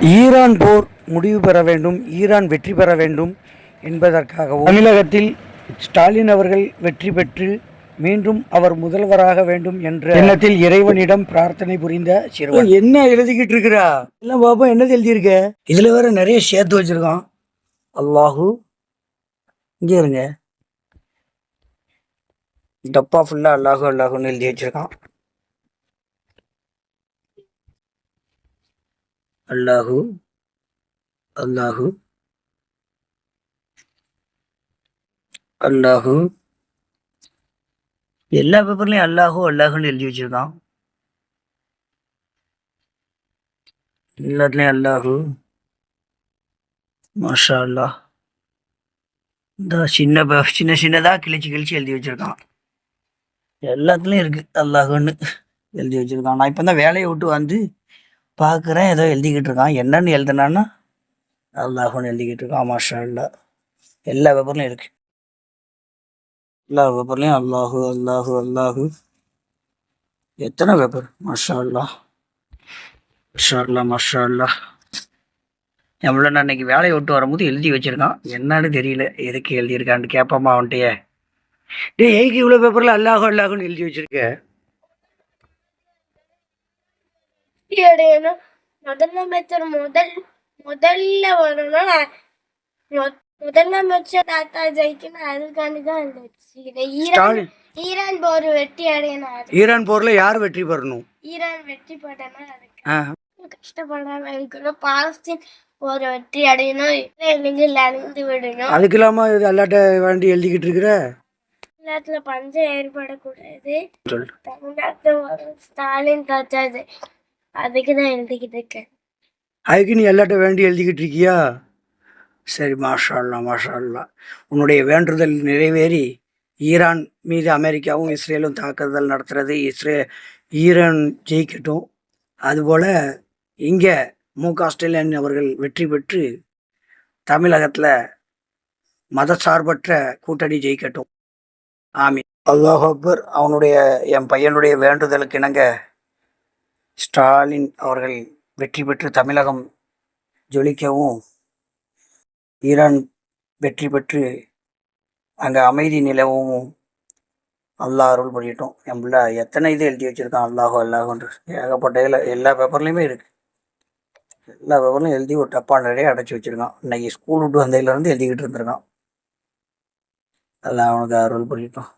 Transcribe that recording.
Iran போர் முடிவு பெற வேண்டும், ஈரான் வெற்றி பெற வேண்டும் என்பதற்காகவும் தமிழகத்தில் ஸ்டாலின் அவர்கள் வெற்றி பெற்று மீண்டும் அவர் முதல்வராக வேண்டும் என்ற எண்ணத்தில் இறைவனிடம் பிரார்த்தனை புரிந்த சிறுவன். என்ன எழுதிக்கிட்டு இருக்கிறா? எல்லாம் பாப்பா, என்னது எழுதியிருக்க? இதுல வேற நிறைய சேர்த்து வச்சிருக்கான். அல்லாஹு, இங்க இருங்க, டப்பா ஃபுல்லா அல்லாஹு அல்லாஹுன்னு எழுதி வச்சிருக்கான். அல்லாஹு அல்லாஹு அல்லாஹு, எல்லா பேப்பர்லயும் அல்லாஹு அல்லாஹுன்னு எழுதி வச்சிருக்கான். எல்லாத்துலயும் அல்லாஹு, மாஷா அல்லாஹ். இந்த சின்ன சின்னதா கிழிச்சு கிழிச்சு எழுதி வச்சிருக்கான். எல்லாத்துலயும் இருக்கு அல்லாஹுன்னு எழுதி வச்சிருக்கான். நான் இப்பதான் வேலையை விட்டு வந்து பார்க்குறேன், ஏதோ எழுதிக்கிட்டு இருக்கான். என்னன்னு எழுதுனான்னா அல்லாஹுன்னு எழுதிக்கிட்டு இருக்கான். மாஷா அல்லாஹ். எல்லா பேப்பர்லையும் இருக்கு. எல்லா பேப்பர்லையும் அல்லாஹு அல்லாஹு அல்லாஹு. எத்தனை பேப்பர்! மாஷா அல்லாஹ், மாஷா அல்லாஹ், மாஷா அல்லாஹ். எவ்வளோ நான் இன்னைக்கு வேலையை விட்டு வரும்போது எழுதி வச்சிருக்கான். என்னன்னு தெரியல, எதுக்கு எழுதியிருக்கான்னு கேட்பாமா அவன்கிட்டயே. டே, ஏக்கு இவ்வளோ பேப்பரில் அல்லாஹு அல்லாஹுன்னு எழுதி வச்சிருக்க? முதலமைச்சர் முதல்ல வரணும், முதலமைச்சர் தாத்தா ஜெயிக்கணும், அதுக்காண்டிதான் இருந்துச்சு. ஈரான் போர் வெற்றி அடையணும். ஈரான் போர்ல யார் வெற்றி பெறணும்? ஈரான் வெற்றி பெறணும், அதுக்கு கஷ்டப்படாம இருக்கணும். பாலஸ்தீன் போர் வெற்றி அடையணும், இஸ்ரேலுக்கு அழிந்து விடணும். அதுக்கு இல்லாம அல்லாட்ட வேண்டி எழுதிக்கிட்டு இருக்கிற. தமிழ்நாட்டுல பஞ்சம் ஏற்படக்கூடாது, தமிழ்நாட்டுல ஸ்டாலின் தாத்தா, அதுக்குதான் எழுதிக்கிட்டு இருக்கேன். அதுக்கு நீ எல்லாட்ட வேண்டி எழுதிக்கிட்டு இருக்கியா? சரி, மாஷா அல்லா, மாஷா அல்லா. உன்னுடைய வேண்டுதல் நிறைவேறி ஈரான் மீது அமெரிக்காவும் இஸ்ரேலும் தாக்குதல் நடத்துறது, ஈரான் ஜெயிக்கட்டும். அதுபோல் இங்கே ஸ்டாலின் அவர்கள் வெற்றி பெற்று தமிழகத்தில் மதசார்பற்ற கூட்டணி ஜெயிக்கட்டும். ஆமீன். அல்லாஹ் அக்பர். என் பையனுடைய வேண்டுதலுக்கு இணங்க ஸ்டாலின் அவர்கள் வெற்றி பெற்று தமிழகம் ஜொலிக்கவும், ஈரான் வெற்றி பெற்று அங்கே அமைதி நிலவும் அல்லாஹ் அருள் பண்ணிட்டோம். என் பிள்ளை எத்தனை இது எழுதி வச்சுருக்கான், அல்லாஹோ அல்லாஹோன்று. ஏகப்பட்ட எல்லா பேப்பர்லேயுமே இருக்குது. எல்லா பேப்பர்லையும் எழுதி ஒரு டப்பா நிறைய அடைச்சி வச்சுருக்கான். இன்னைக்கு ஸ்கூல் விட்டு வந்ததுலேருந்து எழுதிக்கிட்டு இருந்திருக்கான். அல்லாஹ் அவனுக்கு அருள் பண்ணிட்டோம்.